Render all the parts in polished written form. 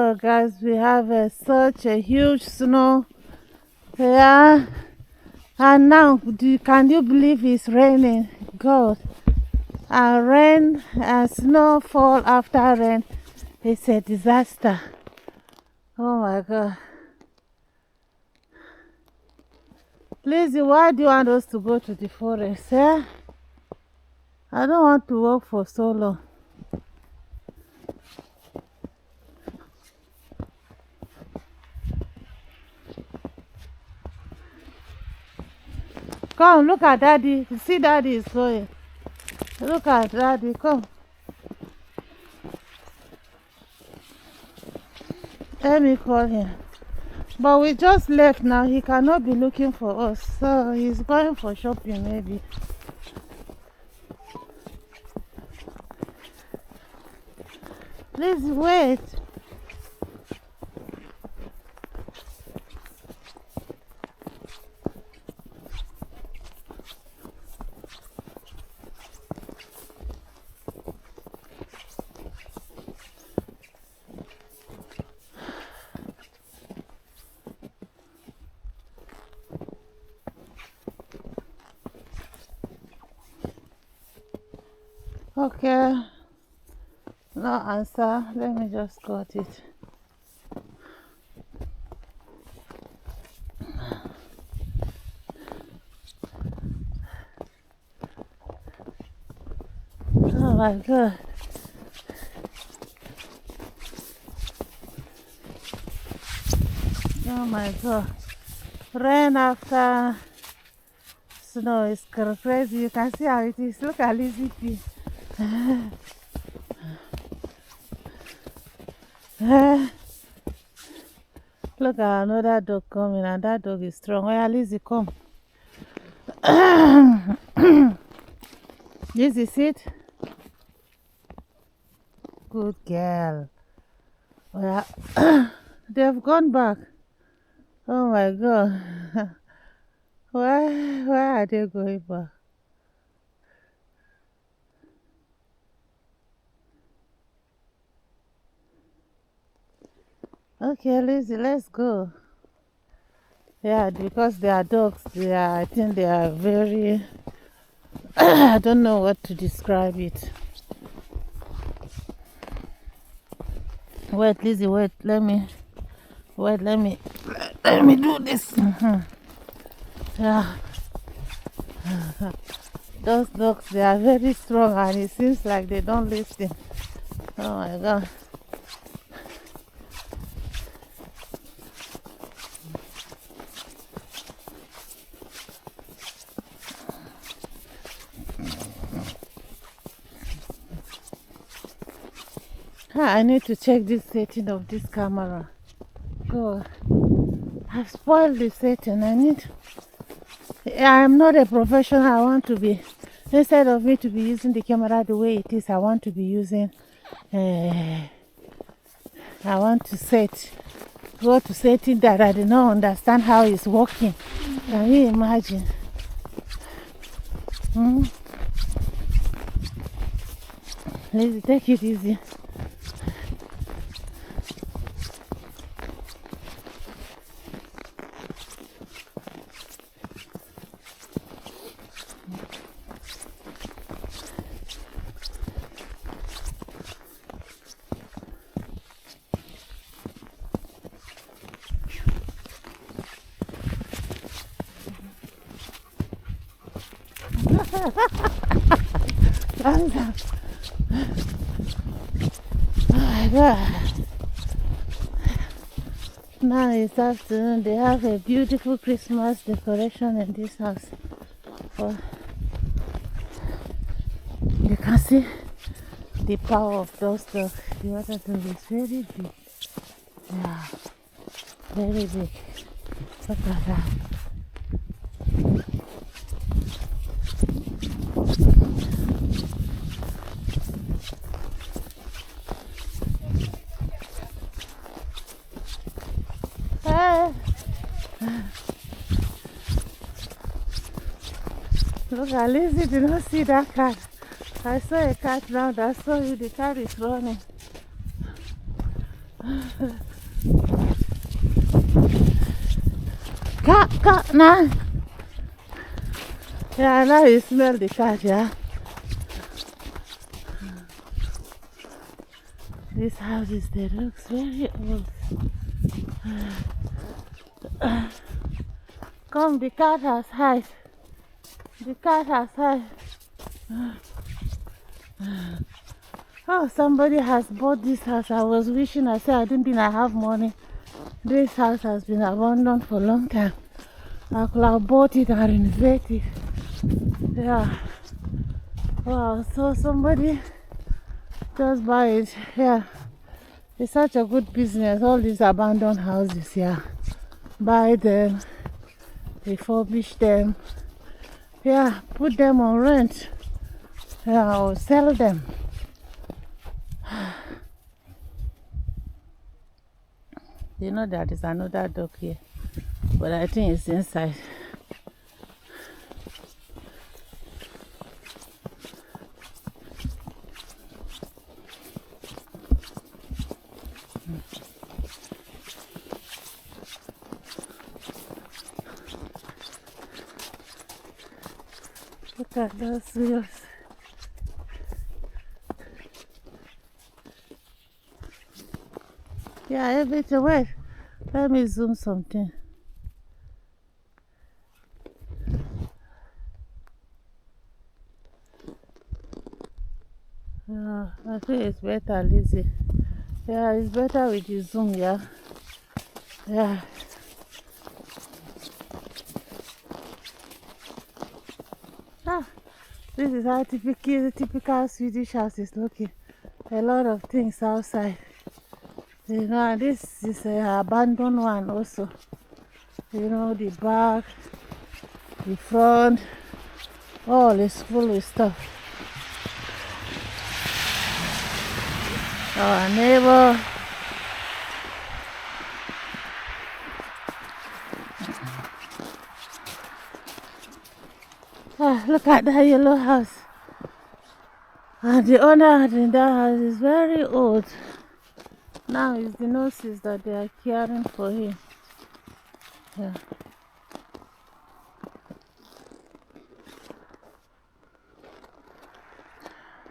God, guys, we have such a huge snow. Yeah. And now, can you believe it's raining? God. And rain and snow fall after rain. It's a disaster. Oh my God. Lizzie, why do you want us to go to the forest? Eh? I don't want to walk for so long. Come, look at Daddy. You see Daddy is going. Look at Daddy. Come. Let me call him. But we just left now. He cannot be looking for us. So he's going for shopping maybe. Please wait. Okay. No answer. Let me just cut it. Oh my God. Oh my God. Rain after snow is crazy. You can see how it is. Look at Lizzie P. Look at another dog coming, and that dog is strong. Where Lizzie, come. This is it. Good girl. Well, they've gone back. Oh my God. Why are they going back? Okay, Lizzie, let's go. Yeah, because they are dogs. I think they are very... I don't know what to describe it. Wait, Lizzie, wait. Let me do this. Yeah. Those dogs, they are very strong, and it seems like they don't listen. Oh my God. I need to check this setting of this camera. God, I've spoiled the setting. I'm not a professional. I want to be, instead of me to be using the camera the way it is, I want to be using, I want to go to setting that I do not understand how it's working. Can you imagine? Let's take it easy. Oh my God. Now it's afternoon. They have a beautiful Christmas decoration in this house. Oh, you can see the power of those dogs. The other dog is very big. Yeah, very big. Look at that. Look, at Lizzie did not see that cat. I saw a cat now. I saw you. The cat is running. Cat, now. Yeah, now you smell the cat, yeah. This house is there, looks very old. Come, the cat has hide. The cat has hide. Oh, somebody has bought this house. I was wishing, I said I didn't think I have money. This house has been abandoned for a long time. I could have bought it and renovated it. Yeah. Wow, so somebody just buy it. Yeah. It's such a good business. All these abandoned houses, yeah. Buy them, refurbish them. Yeah, put them on rent. Yeah, or sell them. You know that is another dog here, but I think it's inside. Look at those wheels. Yeah, everything. Wait, let me zoom something. Yeah, I think it's better, Lizzie. Yeah, it's better with the zoom, yeah. Yeah. Ah, this is how typical Swedish house is looking. A lot of things outside. You know, this is an abandoned one also. You know, the back, the front, all is full with stuff. Our neighbor. Ah, look at that yellow house. And the owner in that house is very old. Now it's the nurses that they are caring for him. Yeah.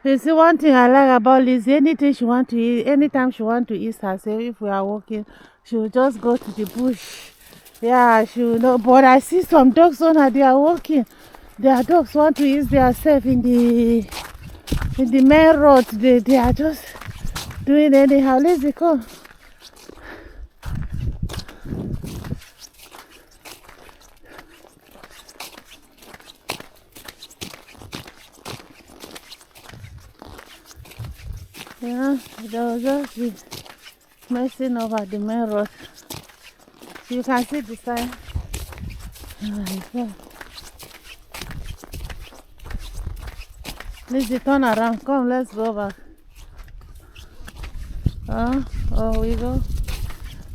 You see, one thing I like about Lizzie, anything she want to eat, anytime she want to eat herself, if we are walking, she will just go to the bush. Yeah, she will know. But I see some dogs on her, they are walking. Their dogs want to eat themselves in the main road. They are just doing anyhow. Lizzie, come. Yeah, they will just be messing over the main road. You can see the sign. Lizzie, turn around. Come, let's go back. Oh, we go.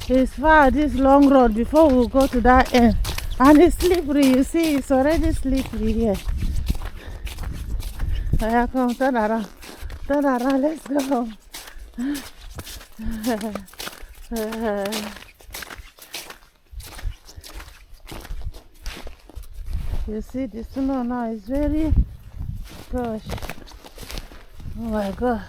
It's far, this long road, before we go to that end. And it's slippery, you see, it's already slippery here. Yeah, come, turn around. Turn around, let's go. You see, the snow now is very, gosh. Oh my God.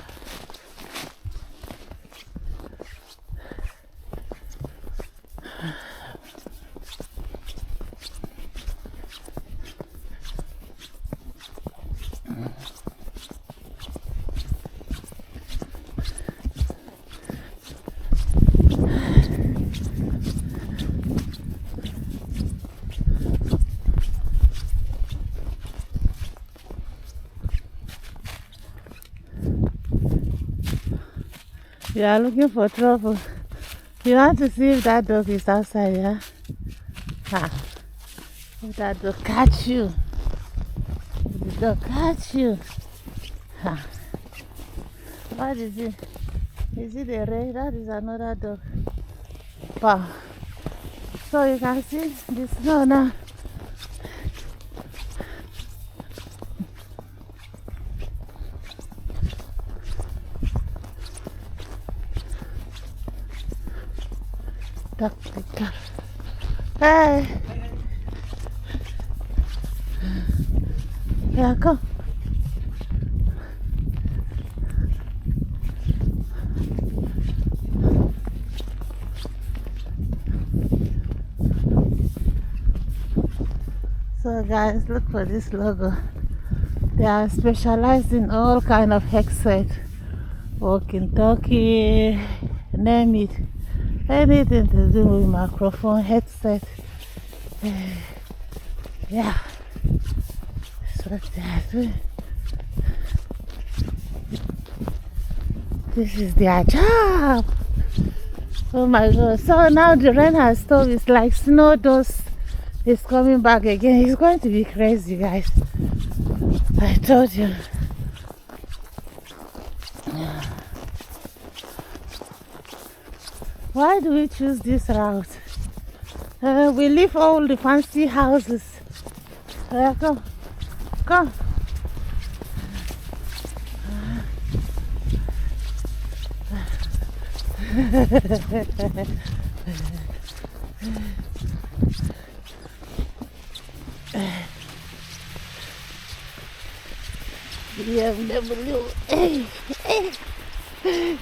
You are looking for trouble. You want to see if that dog is outside, yeah? Ha. If that dog catch you. If the dog catch you. Ha. What is it? Is it a ray? That is another dog. Wow. So you can see the snow now. Talk to the car. Hey. Yeah, come. So guys, look for this logo. They are specialized in all kind of headset, walkie-talkie, name it, anything to do with microphone, headset. Yeah, that's what they are doing. This is their job. Oh my god! So now the rain has stopped. It's like snow dust is coming back again. It's going to be crazy, guys. I told you. Why do we choose this route? We leave all the fancy houses. Come, come. BMW. Hey, hey.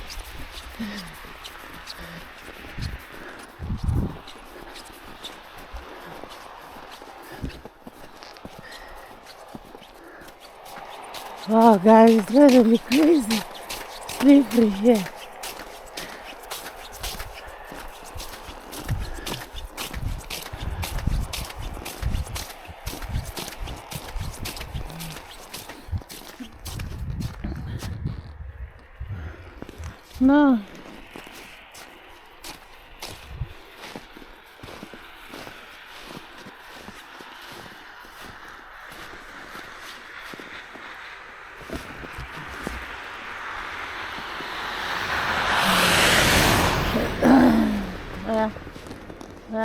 Wow, guys, it's going to be crazy. Slippery here. No.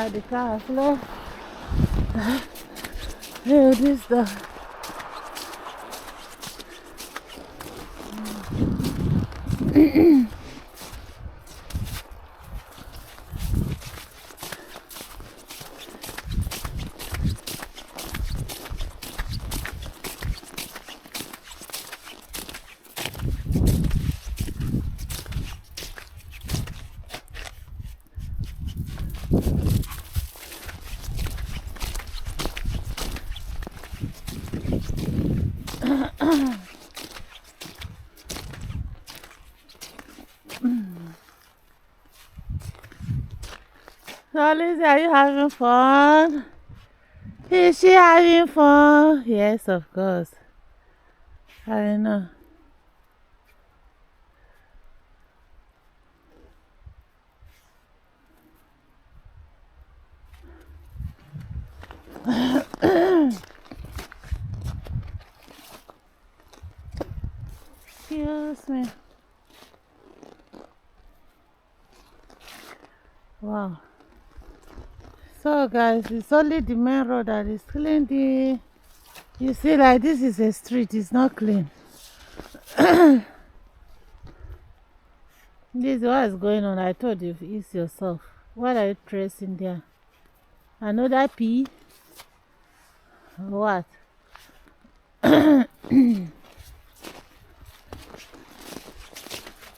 The car flow. This stuff. So, Lizzie, are you having fun? Is she having fun? Yes, of course. I know. Excuse me. Wow. So guys, it's only the main road that is clean. You see, like this is a street, it's not clean. This is what is going on. I told you, ease yourself. What are you tracing there? Another P? What?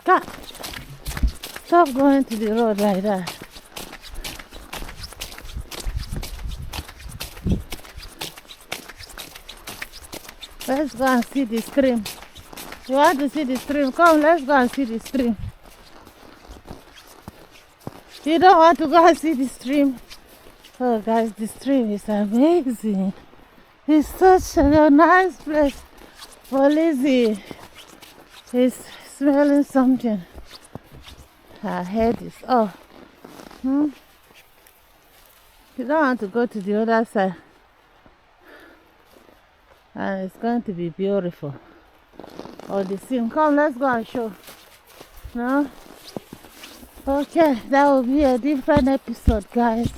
God. Stop going to the road like that. Let's go and see the stream. You want to see the stream? Come, let's go and see the stream. You don't want to go and see the stream? Oh, guys, the stream is amazing. It's such a nice place for Lizzie. It's smelling something. Her head is off. You don't want to go to the other side. And it's going to be beautiful. Or the scene. Come, let's go and show. No? Okay, that will be a different episode, guys.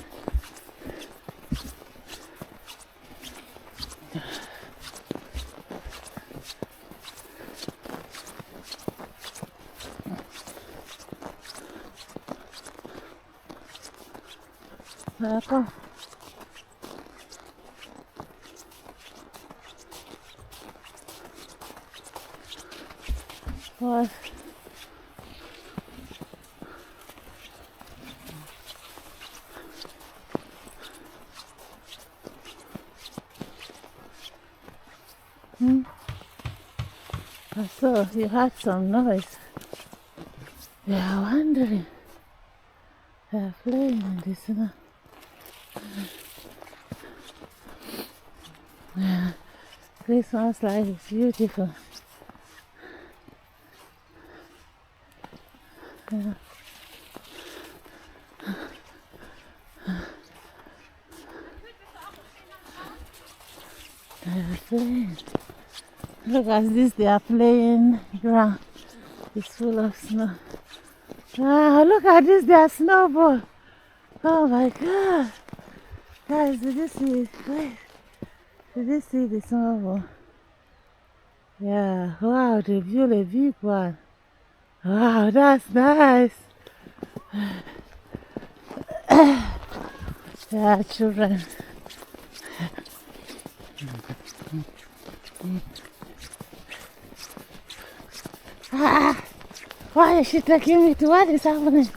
Come. What? I saw you had some noise. They are wandering. They are playing in the snow. Yeah, Christmas light is beautiful. Yeah. They are playing. Look at this, they are playing ground. It's full of snow. Wow, look at this, they are snowball. Oh my God. Guys, did you see it? Wait. Did you see the snowball? Yeah, wow, they built a big one. Wow, that's nice. Yeah, children. Ah, why is she taking me to what is happening?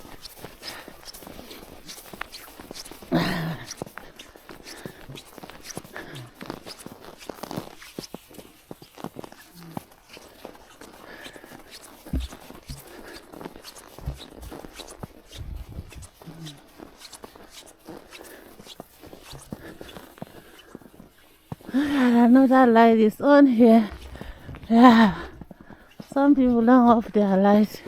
I know that light is on here. Yeah. Some people don't off their light.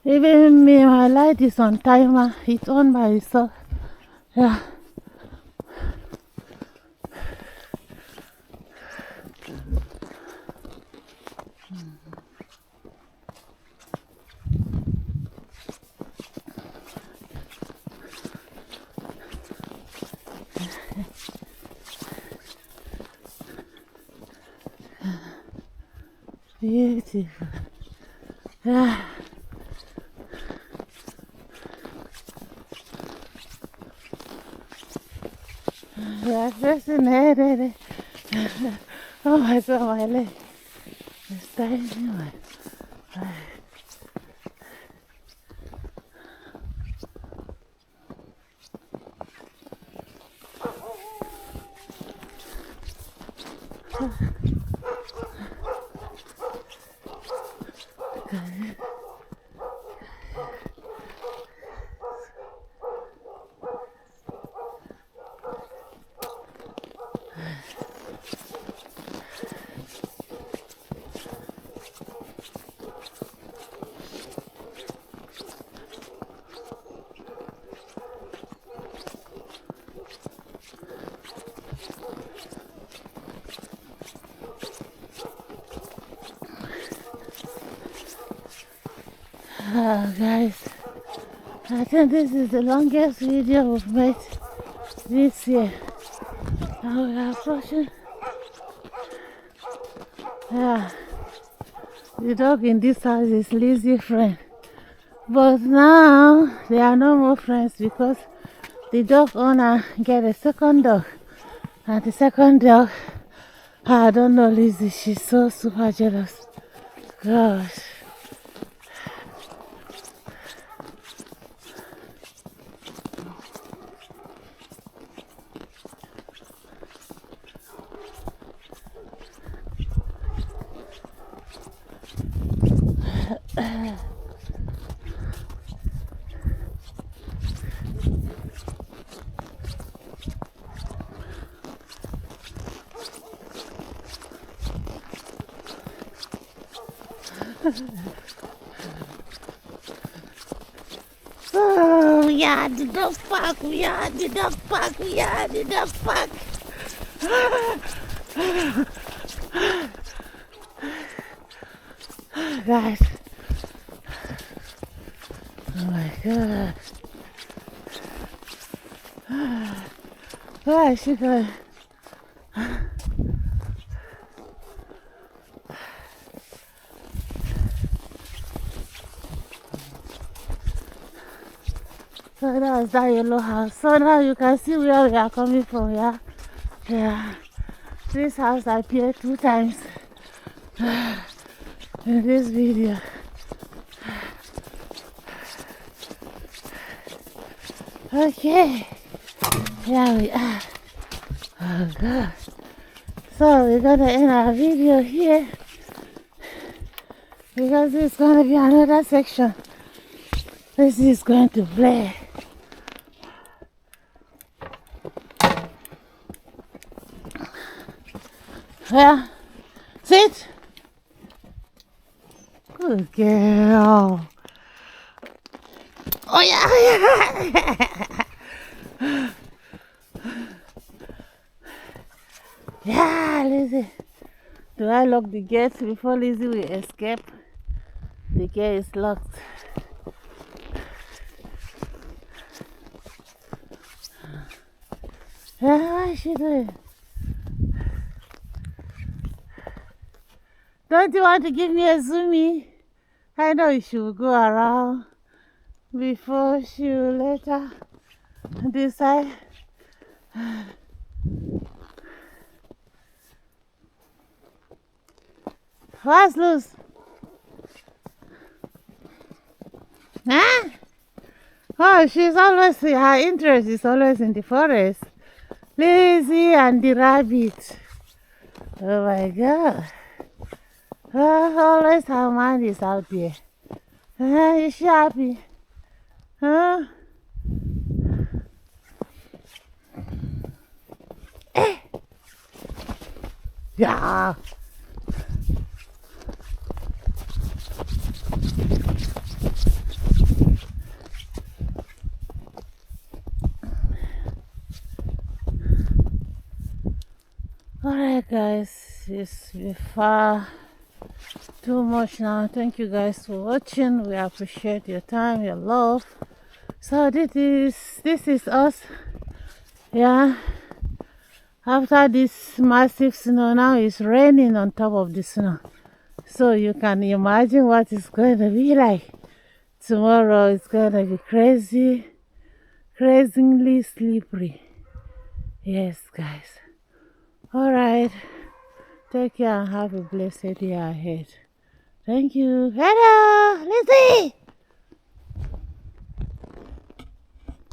Even me, my light is on timer. It's on by itself. Yeah. Beautiful. Yeah. Yeah, pressing there. Oh my God, my leg is dying. Oh, guys, I think this is the longest video we've made this year. Now we are approaching. Yeah, the dog in this house is Lizzie's friend. But now they are no more friends because the dog owner get a second dog. And the second dog, I don't know Lizzie, she's so super jealous. Gosh. Oh, we are at the dog park, we are at the dog park, we are at the dog park. Guys, oh my God. Where is she going? So that's that yellow house. So now you can see where we are coming from, yeah? Yeah. This house appeared 2 times in this video. Okay. Here we are. Oh God. So we're gonna end our video here because it's gonna be another section. This is going to play. Yeah. Sit. Good girl. Oh yeah, yeah. Yeah, Lizzie. Do I lock the gate before Lizzie will escape? The gate is locked. What is she doing? Don't you want to give me a zoomie? I know she will go around before she will later decide. What's loose? Huh? Oh, her interest is always in the forest. Lizzie and the rabbit. Oh my God. Always her mind is out there. Is she happy? Huh? Yeah. Alright guys, it's far too much now. Thank you guys for watching. We appreciate your time, your love. So this is us. Yeah. After this massive snow, now it's raining on top of the snow. So you can imagine what it's going to be like. Tomorrow it's going to be crazily slippery. Yes, guys. Alright. Take care and have a blessed day ahead. Thank you. Hello, Lizzie!